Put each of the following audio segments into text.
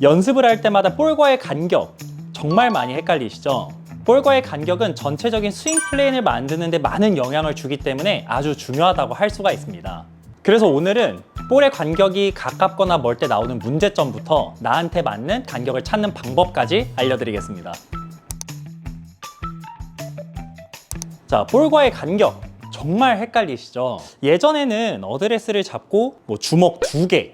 연습을 할 때마다 볼과의 간격 정말 많이 헷갈리시죠? 볼과의 간격은 전체적인 스윙 플레인을 만드는 데 많은 영향을 주기 때문에 아주 중요하다고 할 수가 있습니다. 그래서 오늘은 볼의 간격이 가깝거나 멀 때 나오는 문제점부터 나한테 맞는 간격을 찾는 방법까지 알려드리겠습니다. 자, 볼과의 간격 정말 헷갈리시죠? 예전에는 어드레스를 잡고 주먹 2개,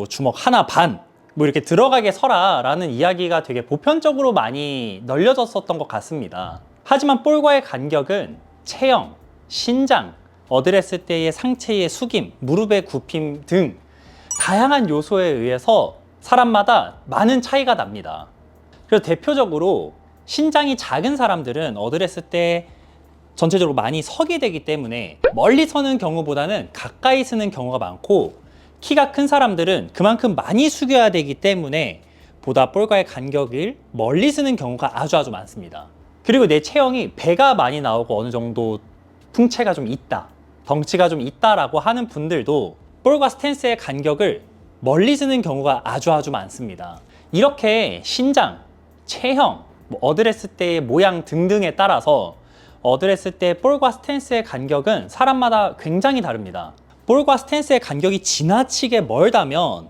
주먹 하나 반 이렇게 들어가게 서라 라는 이야기가 되게 보편적으로 많이 널려졌었던 것 같습니다. 하지만 볼과의 간격은 체형, 신장, 어드레스 때의 상체의 숙임, 무릎의 굽힘 등 다양한 요소에 의해서 사람마다 많은 차이가 납니다. 그래서 대표적으로 신장이 작은 사람들은 어드레스 때 전체적으로 많이 서게 되기 때문에 멀리 서는 경우보다는 가까이 서는 경우가 많고, 키가 큰 사람들은 그만큼 많이 숙여야 되기 때문에 보다 볼과의 간격을 멀리 쓰는 경우가 아주 많습니다. 그리고 내 체형이 배가 많이 나오고 어느 정도 풍채가 좀 있다, 덩치가 좀 있다라고 하는 분들도 볼과 스탠스의 간격을 멀리 쓰는 경우가 아주 많습니다. 이렇게 신장, 체형, 어드레스 때의 모양 등등에 따라서 어드레스 때 볼과 스탠스의 간격은 사람마다 굉장히 다릅니다. 볼과 스탠스의 간격이 지나치게 멀다면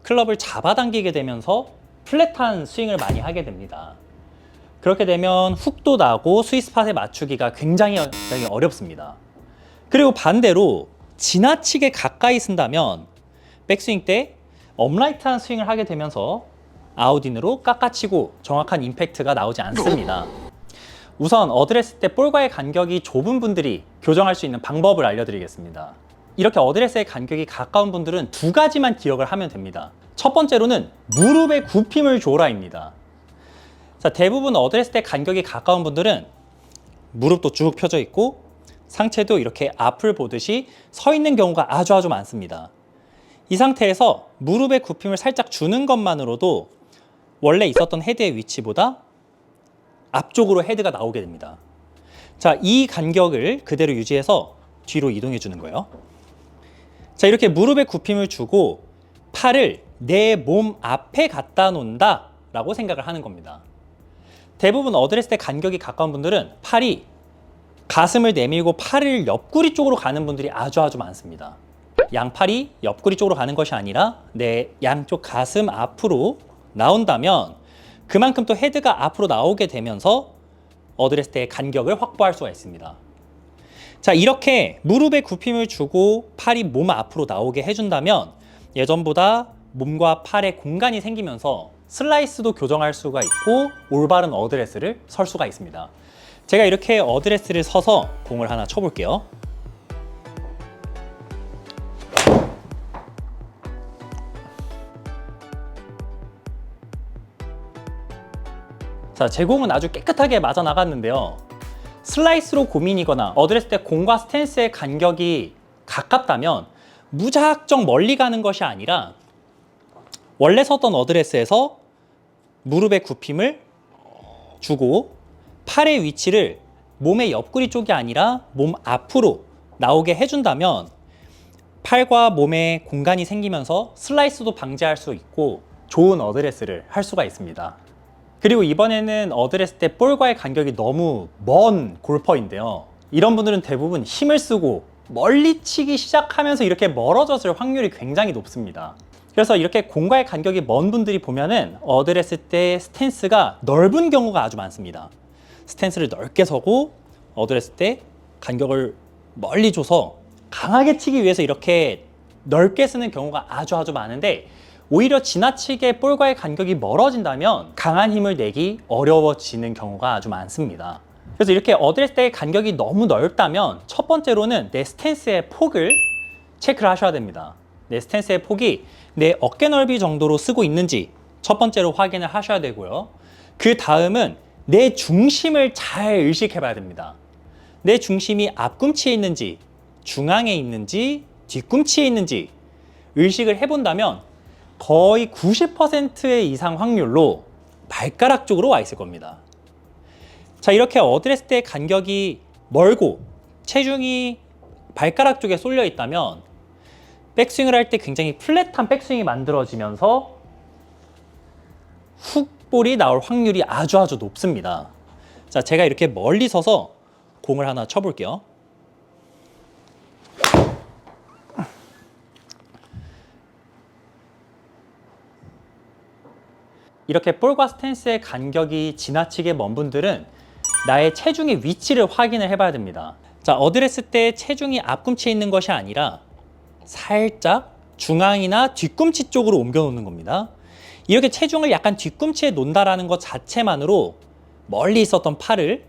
클럽을 잡아당기게 되면서 플랫한 스윙을 많이 하게 됩니다. 그렇게 되면 훅도 나고 스윗스팟에 맞추기가 굉장히 어렵습니다. 그리고 반대로 지나치게 가까이 쓴다면 백스윙 때 업라이트한 스윙을 하게 되면서 아웃인으로 깎아치고 정확한 임팩트가 나오지 않습니다. 우선 어드레스 때 볼과의 간격이 좁은 분들이 교정할 수 있는 방법을 알려드리겠습니다. 이렇게 어드레스의 간격이 가까운 분들은 두 가지만 기억을 하면 됩니다. 첫 번째로는 무릎의 굽힘을 줘라입니다. 자, 대부분 어드레스 때 간격이 가까운 분들은 무릎도 쭉 펴져 있고 상체도 이렇게 앞을 보듯이 서 있는 경우가 아주 많습니다. 이 상태에서 무릎의 굽힘을 살짝 주는 것만으로도 원래 있었던 헤드의 위치보다 앞쪽으로 헤드가 나오게 됩니다. 자, 이 간격을 그대로 유지해서 뒤로 이동해 주는 거예요. 자, 이렇게 무릎에 굽힘을 주고 팔을 내 몸 앞에 갖다 놓는다 라고 생각을 하는 겁니다. 대부분 어드레스 때 간격이 가까운 분들은 팔이 가슴을 내밀고 팔을 옆구리 쪽으로 가는 분들이 아주 많습니다. 양팔이 옆구리 쪽으로 가는 것이 아니라 내 양쪽 가슴 앞으로 나온다면 그만큼 또 헤드가 앞으로 나오게 되면서 어드레스 때의 간격을 확보할 수가 있습니다. 자, 이렇게 무릎에 굽힘을 주고 팔이 몸 앞으로 나오게 해준다면 예전보다 몸과 팔에 공간이 생기면서 슬라이스도 교정할 수가 있고 올바른 어드레스를 설 수가 있습니다. 제가 이렇게 어드레스를 서서 공을 하나 쳐볼게요. 자, 제 공은 아주 깨끗하게 맞아 나갔는데요. 슬라이스로 고민이거나 어드레스 때 공과 스탠스의 간격이 가깝다면 무작정 멀리 가는 것이 아니라 원래 섰던 어드레스에서 무릎의 굽힘을 주고 팔의 위치를 몸의 옆구리 쪽이 아니라 몸 앞으로 나오게 해준다면 팔과 몸에 공간이 생기면서 슬라이스도 방지할 수 있고 좋은 어드레스를 할 수가 있습니다. 그리고 이번에는 어드레스 때 볼과의 간격이 너무 먼 골퍼인데요. 이런 분들은 대부분 힘을 쓰고 멀리 치기 시작하면서 이렇게 멀어졌을 확률이 굉장히 높습니다. 그래서 이렇게 공과의 간격이 먼 분들이 보면은 어드레스 때 스탠스가 넓은 경우가 아주 많습니다. 스탠스를 넓게 서고 어드레스 때 간격을 멀리 줘서 강하게 치기 위해서 이렇게 넓게 쓰는 경우가 아주 많은데, 오히려 지나치게 볼과의 간격이 멀어진다면 강한 힘을 내기 어려워지는 경우가 아주 많습니다. 그래서 이렇게 어드레스 때의 간격이 너무 넓다면 첫 번째로는 내 스탠스의 폭을 체크를 하셔야 됩니다. 내 스탠스의 폭이 내 어깨 넓이 정도로 쓰고 있는지 첫 번째로 확인을 하셔야 되고요. 그 다음은 내 중심을 잘 의식해 봐야 됩니다. 내 중심이 앞꿈치에 있는지 중앙에 있는지 뒤꿈치에 있는지 의식을 해본다면 거의 90%의 이상 확률로 발가락 쪽으로 와 있을 겁니다. 자, 이렇게 어드레스 때 간격이 멀고 체중이 발가락 쪽에 쏠려 있다면 백스윙을 할 때 굉장히 플랫한 백스윙이 만들어지면서 볼이 나올 확률이 아주 높습니다. 자, 제가 이렇게 멀리 서서 공을 하나 쳐볼게요. 이렇게 볼과 스탠스의 간격이 지나치게 먼 분들은 나의 체중의 위치를 확인을 해봐야 됩니다. 자, 어드레스 때 체중이 앞꿈치에 있는 것이 아니라 살짝 중앙이나 뒤꿈치 쪽으로 옮겨 놓는 겁니다. 이렇게 체중을 약간 뒤꿈치에 놓는다라는 것 자체만으로 멀리 있었던 팔을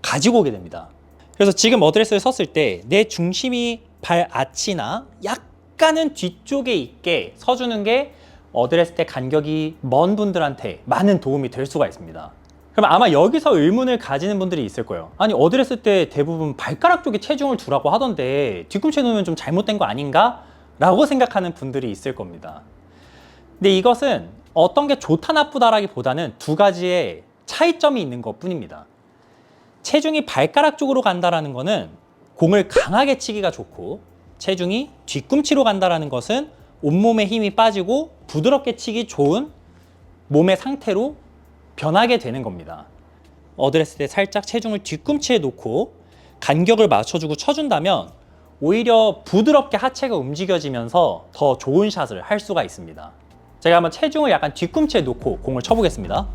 가지고 오게 됩니다. 그래서 지금 어드레스를 섰을 때 내 중심이 발 아치나 약간은 뒤쪽에 있게 서주는 게 어드레스 때 간격이 먼 분들한테 많은 도움이 될 수가 있습니다. 그럼 아마 여기서 의문을 가지는 분들이 있을 거예요. 아니, 어드레스 때 대부분 발가락 쪽에 체중을 두라고 하던데 뒤꿈치에 놓으면 좀 잘못된 거 아닌가? 라고 생각하는 분들이 있을 겁니다. 근데 이것은 어떤 게 좋다 나쁘다라기보다는 두 가지의 차이점이 있는 것 뿐입니다. 체중이 발가락 쪽으로 간다라는 것은 공을 강하게 치기가 좋고, 체중이 뒤꿈치로 간다라는 것은 온몸에 힘이 빠지고 부드럽게 치기 좋은 몸의 상태로 변하게 되는 겁니다. 어드레스 때 살짝 체중을 뒤꿈치에 놓고 간격을 맞춰주고 쳐준다면 오히려 부드럽게 하체가 움직여지면서 더 좋은 샷을 할 수가 있습니다. 제가 한번 체중을 약간 뒤꿈치에 놓고 공을 쳐보겠습니다.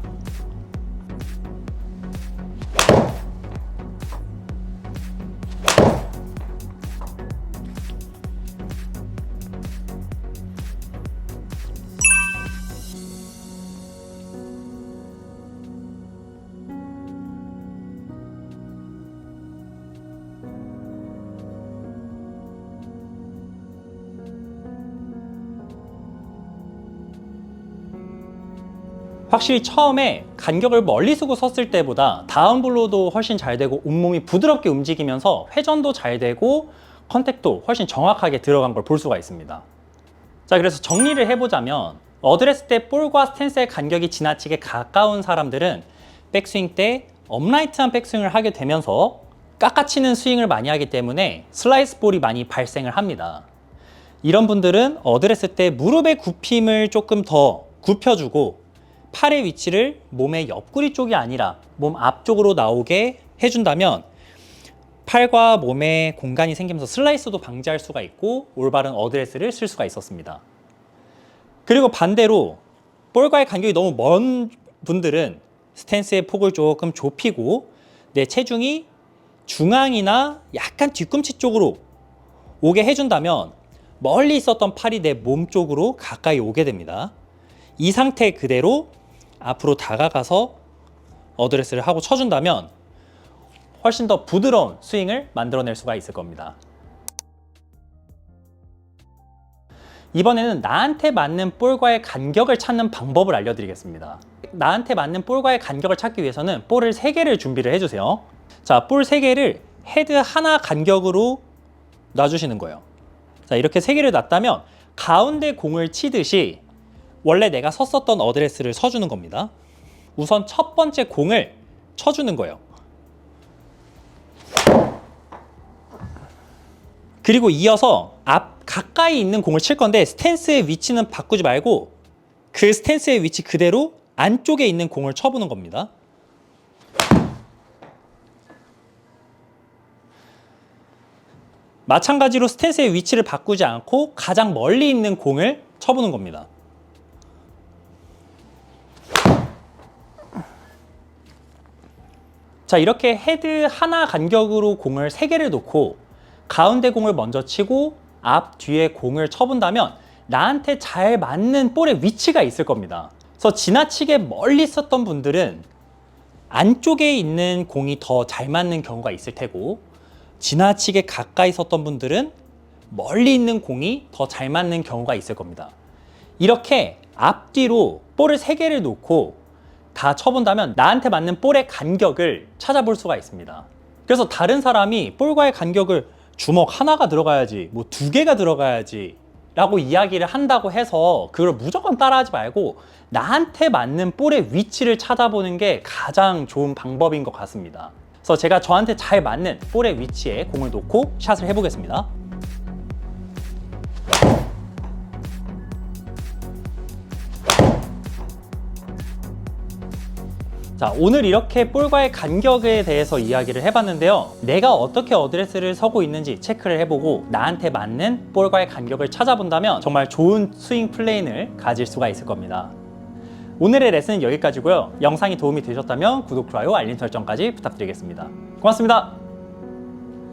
확실히 처음에 간격을 멀리 쓰고 섰을 때보다 다운블로도 훨씬 잘 되고 온몸이 부드럽게 움직이면서 회전도 잘 되고 컨택도 훨씬 정확하게 들어간 걸 볼 수가 있습니다. 자, 그래서 정리를 해보자면 어드레스 때 볼과 스탠스의 간격이 지나치게 가까운 사람들은 백스윙 때 업라이트한 백스윙을 하게 되면서 깎아치는 스윙을 많이 하기 때문에 슬라이스 볼이 많이 발생을 합니다. 이런 분들은 어드레스 때 무릎의 굽힘을 조금 더 굽혀주고 팔의 위치를 몸의 옆구리 쪽이 아니라 몸 앞쪽으로 나오게 해준다면 팔과 몸에 공간이 생기면서 슬라이스도 방지할 수가 있고 올바른 어드레스를 쓸 수가 있었습니다. 그리고 반대로 볼과의 간격이 너무 먼 분들은 스탠스의 폭을 조금 좁히고 내 체중이 중앙이나 약간 뒤꿈치 쪽으로 오게 해준다면 멀리 있었던 팔이 내 몸 쪽으로 가까이 오게 됩니다. 이 상태 그대로 앞으로 다가가서 어드레스를 하고 쳐준다면 훨씬 더 부드러운 스윙을 만들어낼 수가 있을 겁니다. 이번에는 나한테 맞는 볼과의 간격을 찾는 방법을 알려드리겠습니다. 나한테 맞는 볼과의 간격을 찾기 위해서는 볼을 3개를 준비를 해주세요. 자, 볼 3개를 헤드 하나 간격으로 놔주시는 거예요. 자, 이렇게 3개를 놨다면 가운데 공을 치듯이 원래 내가 섰었던 어드레스를 서주는 겁니다. 우선 첫 번째 공을 쳐주는 거예요. 그리고 이어서 앞 가까이 있는 공을 칠 건데 스탠스의 위치는 바꾸지 말고 그 스탠스의 위치 그대로 안쪽에 있는 공을 쳐보는 겁니다. 마찬가지로 스탠스의 위치를 바꾸지 않고 가장 멀리 있는 공을 쳐보는 겁니다. 자, 이렇게 헤드 하나 간격으로 공을 3개를 놓고 가운데 공을 먼저 치고 앞, 뒤에 공을 쳐본다면 나한테 잘 맞는 볼의 위치가 있을 겁니다. 그래서 지나치게 멀리 있었던 분들은 안쪽에 있는 공이 더 잘 맞는 경우가 있을 테고 지나치게 가까이 있었던 분들은 멀리 있는 공이 더 잘 맞는 경우가 있을 겁니다. 이렇게 앞뒤로 볼을 3개를 놓고 다 쳐본다면 나한테 맞는 볼의 간격을 찾아볼 수가 있습니다. 그래서 다른 사람이 볼과의 간격을 주먹 하나가 들어가야지, 뭐 2개가 들어가야지 라고 이야기를 한다고 해서 그걸 무조건 따라하지 말고 나한테 맞는 볼의 위치를 찾아보는 게 가장 좋은 방법인 것 같습니다. 그래서 제가 저한테 잘 맞는 볼의 위치에 공을 놓고 샷을 해보겠습니다. 자, 오늘 이렇게 볼과의 간격에 대해서 이야기를 해봤는데요. 내가 어떻게 어드레스를 서고 있는지 체크를 해보고 나한테 맞는 볼과의 간격을 찾아본다면 정말 좋은 스윙 플레인을 가질 수가 있을 겁니다. 오늘의 레슨은 여기까지고요. 영상이 도움이 되셨다면 구독, 좋아요, 알림 설정까지 부탁드리겠습니다. 고맙습니다.